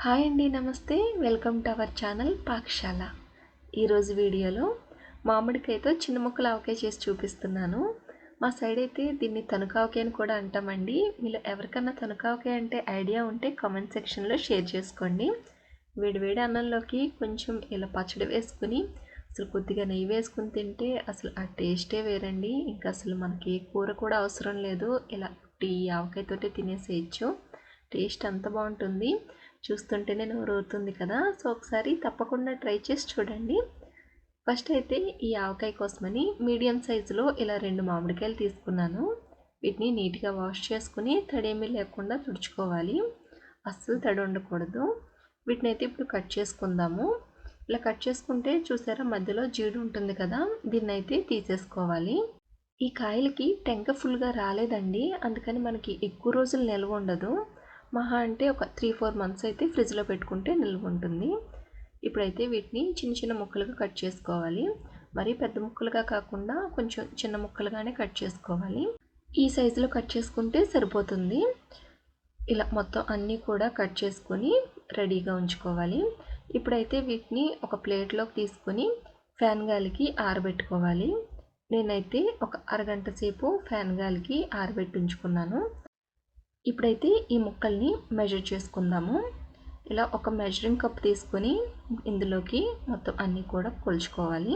Hi అండి, నమస్తే. Welcome to our channel పాకశాల. ఈరోజు వీడియోలో మామిడికాయతో చిన్న ముక్కలు ఆవకాయ చేసి చూపిస్తున్నాను. మా సైడ్ అయితే దీన్ని తనుకావకాయ అని కూడా అంటామండి. మీలో ఎవరికన్నా తనుకావకాయ అంటే ఐడియా ఉంటే కామెంట్ సెక్షన్లో షేర్ చేసుకోండి. వేడివేడి అన్నంలోకి కొంచెం ఇలా పచ్చడి వేసుకుని అసలు కొద్దిగా నెయ్యి వేసుకుని తింటే అసలు ఆ టేస్టే వేరండి. ఇంకా అసలు మనకి కూర కూడా అవసరం లేదు, ఇలా ఈ ఆవకాయతోటే తినేసేయచ్చు. టేస్ట్ అంత బాగుంటుంది. చూస్తుంటేనే నోరూరుతుంది కదా. సో ఒకసారి తప్పకుండా ట్రై చేసి చూడండి. ఫస్ట్ అయితే ఈ ఆవకాయ కోసమని మీడియం సైజులో ఇలా 2 మామిడికాయలు తీసుకున్నాను. వీటిని నీట్గా వాష్ చేసుకుని తడేమీ లేకుండా తుడుచుకోవాలి. అస్సలు తడి ఉండకూడదు. వీటిని అయితే ఇప్పుడు కట్ చేసుకుందాము. ఇలా కట్ చేసుకుంటే చూసారా మధ్యలో జీడి ఉంటుంది కదా, దీన్ని అయితే తీసేసుకోవాలి. ఈ కాయలకి టెంక ఫుల్గా రాలేదండి, అందుకని మనకి ఎక్కువ రోజులు నిల్వ ఉండదు. మహా అంటే ఒక 3-4 మంత్స్ అయితే ఫ్రిడ్జ్లో పెట్టుకుంటే నిల్వ ఉంటుంది. ఇప్పుడైతే వీటిని చిన్న చిన్న ముక్కలుగా కట్ చేసుకోవాలి. మరీ పెద్ద ముక్కలుగా కాకుండా కొంచెం చిన్న ముక్కలుగానే కట్ చేసుకోవాలి. ఈ సైజులో కట్ చేసుకుంటే సరిపోతుంది. ఇలా మొత్తం అన్నీ కూడా కట్ చేసుకొని రెడీగా ఉంచుకోవాలి. ఇప్పుడైతే వీటిని ఒక ప్లేట్లోకి తీసుకొని ఫ్యాన్ గాలికి ఆరబెట్టుకోవాలి. నేనైతే ఒక అరగంట సేపు ఫ్యాన్ గాలికి ఆరబెట్టి ఉంచుకున్నాను. ఇప్పుడైతే ఈ ముక్కల్ని మెజర్ చేసుకుందాము. ఇలా ఒక మెజరింగ్ కప్ తీసుకొని ఇందులోకి మొత్తం అన్నీ కూడా కొలుచుకోవాలి.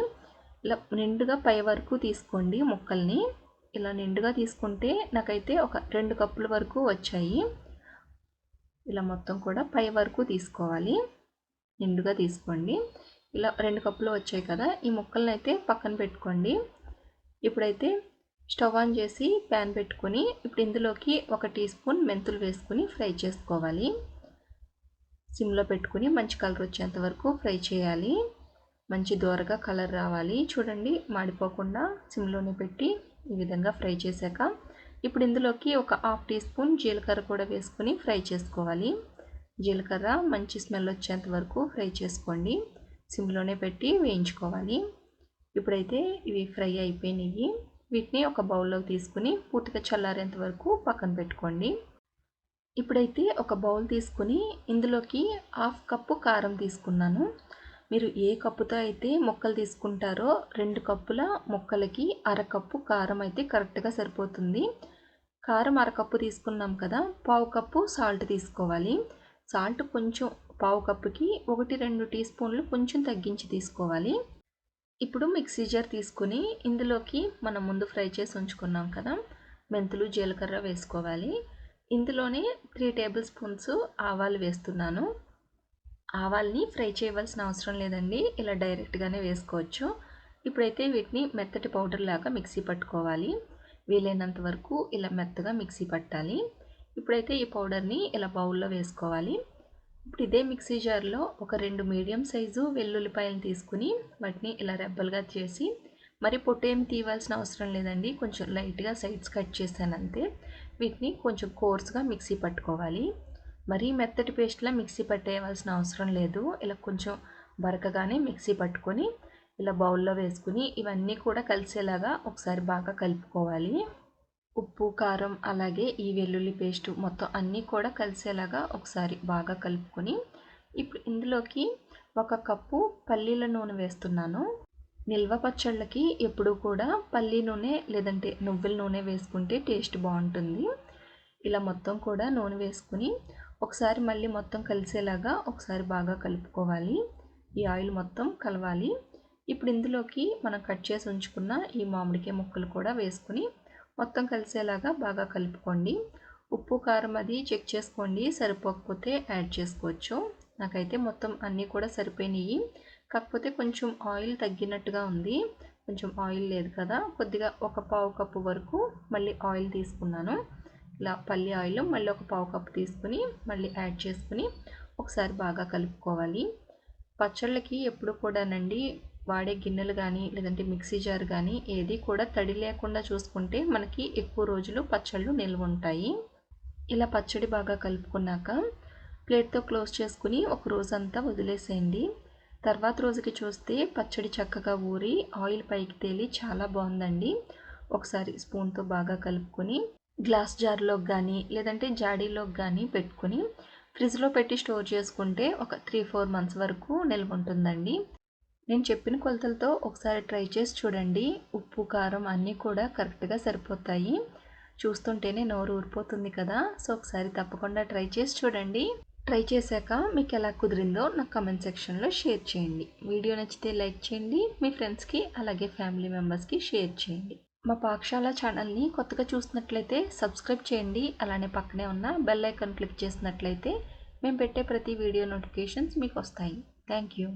ఇలా నిండుగా పై వరకు తీసుకోండి ముక్కల్ని. ఇలా నిండుగా తీసుకుంటే నాకైతే ఒక 2 కప్పుల వరకు వచ్చాయి. ఇలా మొత్తం కూడా పై వరకు తీసుకోవాలి, నిండుగా తీసుకోండి. ఇలా 2 కప్పులు వచ్చాయి కదా, ఈ ముక్కల్ని అయితే పక్కన పెట్టుకోండి. ఇప్పుడైతే స్టవ్ ఆన్ చేసి ప్యాన్ పెట్టుకొని ఇప్పుడు ఇందులోకి 1 టీ స్పూన్ మెంతులు వేసుకుని ఫ్రై చేసుకోవాలి. సిమ్లో పెట్టుకుని మంచి కలర్ వచ్చేంత వరకు ఫ్రై చేయాలి. మంచి దోరగా కలర్ రావాలి. చూడండి, మాడిపోకుండా సిమ్లోనే పెట్టి ఈ విధంగా ఫ్రై చేశాక ఇప్పుడు ఇందులోకి ఒక 1/2 టీ స్పూన్ జీలకర్ర కూడా వేసుకుని ఫ్రై చేసుకోవాలి. జీలకర్ర మంచి స్మెల్ వచ్చేంత వరకు ఫ్రై చేసుకోండి. సిమ్లోనే పెట్టి వేయించుకోవాలి. ఇప్పుడైతే ఇవి ఫ్రై అయిపోయినాయి. వీటిని ఒక బౌల్లోకి తీసుకుని పూర్తిగా చల్లారేంత వరకు పక్కన పెట్టుకోండి. ఇప్పుడైతే ఒక బౌల్ తీసుకుని ఇందులోకి 1/2 కప్పు కారం తీసుకున్నాను. మీరు ఏ కప్పుతో అయితే ముక్కలు తీసుకుంటారో 2 కప్పుల ముక్కలకి 1/2 కప్పు కారం అయితే కరెక్ట్గా సరిపోతుంది. కారం 1/2 కప్పు తీసుకున్నాం కదా, 1/4 కప్పు సాల్ట్ తీసుకోవాలి. సాల్ట్ కొంచెం 1/4 కప్పుకి 1-2 టీ స్పూన్లు కొంచెం తగ్గించి తీసుకోవాలి. ఇప్పుడు మిక్సీ జార్ తీసుకుని ఇందులోకి మనం ముందు ఫ్రై చేసి ఉంచుకున్నాం కదా మెంతులు, జీలకర్ర వేసుకోవాలి. ఇందులోనే 3 టేబుల్ స్పూన్స్ ఆవాలు వేస్తున్నాను. ఆవాల్ని ఫ్రై చేయవలసిన అవసరం లేదండి, ఇలా డైరెక్ట్గానే వేసుకోవచ్చు. ఇప్పుడైతే వీటిని మెత్తటి పౌడర్ లాగా మిక్సీ పట్టుకోవాలి. వీలైనంత వరకు ఇలా మెత్తగా మిక్సీ పట్టాలి. ఇప్పుడైతే ఈ పౌడర్ని ఇలా బౌల్లో వేసుకోవాలి. ఇప్పుడు ఇదే మిక్సీ జార్లో ఒక 2 మీడియం సైజు వెల్లుల్లిపాయలను తీసుకుని వాటిని ఇలా రెబ్బలుగా చేసి, మరి పొట్టేమి తీయవలసిన అవసరం లేదండి, కొంచెం లైట్గా సైడ్స్ కట్ చేశాను అంతే. వీటిని కొంచెం కోర్స్గా మిక్సీ పట్టుకోవాలి. మరీ మెత్తటి పేస్ట్లా మిక్సీ పట్టేయవలసిన అవసరం లేదు. ఇలా కొంచెం బరకగానే మిక్సీ పట్టుకొని ఇలా బౌల్లో వేసుకుని ఇవన్నీ కూడా కలిసేలాగా ఒకసారి బాగా కలుపుకోవాలి. ఉప్పు, కారం అలాగే ఈ వెల్లుల్లి పేస్ట్ మొత్తం అన్నీ కూడా కలిసేలాగా ఒకసారి బాగా కలుపుకొని ఇప్పుడు ఇందులోకి 1 కప్పు పల్లీల నూనె వేస్తున్నాను. నిల్వ పచ్చళ్ళకి ఎప్పుడూ కూడా పల్లీ నూనె లేదంటే నువ్వుల నూనె వేసుకుంటే టేస్ట్ బాగుంటుంది. ఇలా మొత్తం కూడా నూనె వేసుకుని ఒకసారి మళ్ళీ మొత్తం కలిసేలాగా ఒకసారి బాగా కలుపుకోవాలి. ఈ ఆయిల్ మొత్తం కలవాలి. ఇప్పుడు ఇందులోకి మనం కట్ చేసి ఉంచుకున్న ఈ మామిడికాయ ముక్కలు కూడా వేసుకుని మొత్తం కలిసేలాగా బాగా కలుపుకోండి. ఉప్పు, కారం అది చెక్ చేసుకోండి, సరిపోకపోతే యాడ్ చేసుకోవచ్చు. నాకైతే మొత్తం అన్నీ కూడా సరిపోయినాయి. కాకపోతే కొంచెం ఆయిల్ తగ్గినట్టుగా ఉంది, కొంచెం ఆయిల్ లేదు కదా, కొద్దిగా ఒక 1/4 కప్పు వరకు మళ్ళీ ఆయిల్ తీసుకున్నాను. ఇలా పల్లి ఆయిల్ మళ్ళీ ఒక 1/4 కప్పు తీసుకుని మళ్ళీ యాడ్ చేసుకుని ఒకసారి బాగా కలుపుకోవాలి. పచ్చళ్ళకి ఎప్పుడు కూడానండి వాడే గిన్నెలు కానీ లేదంటే మిక్సీ జార్ కానీ ఏది కూడా తడి లేకుండా చూసుకుంటే మనకి ఎక్కువ రోజులు పచ్చళ్ళు నిల్వ ఉంటాయి. ఇలా పచ్చడి బాగా కలుపుకున్నాక ప్లేట్తో క్లోజ్ చేసుకుని ఒక రోజంతా వదిలేసేయండి. తర్వాత రోజుకి చూస్తే పచ్చడి చక్కగా ఊరి ఆయిల్ పైకి తేలి చాలా బాగుందండి. ఒకసారి స్పూన్తో బాగా కలుపుకొని గ్లాస్ జార్లోకి కానీ లేదంటే జాడీలోకి కానీ పెట్టుకుని ఫ్రిడ్జ్లో పెట్టి స్టోర్ చేసుకుంటే ఒక 3-4 మంత్స్ వరకు నిల్వ ఉంటుందండి. నేను చెప్పిన కొలతలతో ఒకసారి ట్రై చేసి చూడండి. ఉప్పు, కారం అన్నీ కూడా కరెక్ట్‌గా సరిపోతాయి. చూస్తుంటేనే నోరు ఊరిపోతుంది కదా! సో, ఒకసారి తప్పకుండా ట్రై చేసి చూడండి. ట్రై చేశాక మీకు ఎలా కుదిరిందో నాకు కామెంట్ సెక్షన్‌లో షేర్ చేయండి. వీడియో నచ్చితే లైక్ చేయండి. మీ ఫ్రెండ్స్‌కి అలాగే ఫ్యామిలీ మెంబర్స్‌కి షేర్ చేయండి. మా పాకశాల ఛానల్‌ని కొత్తగా చూస్తున్నట్లయితే సబ్స్క్రైబ్ చేయండి. అలానే పక్కనే ఉన్న బెల్ ఐకాన్ క్లిక్ చేసినట్లయితే మేము పెట్టే ప్రతి వీడియో నోటిఫికేషన్స్ మీకు వస్తాయి. Thank you.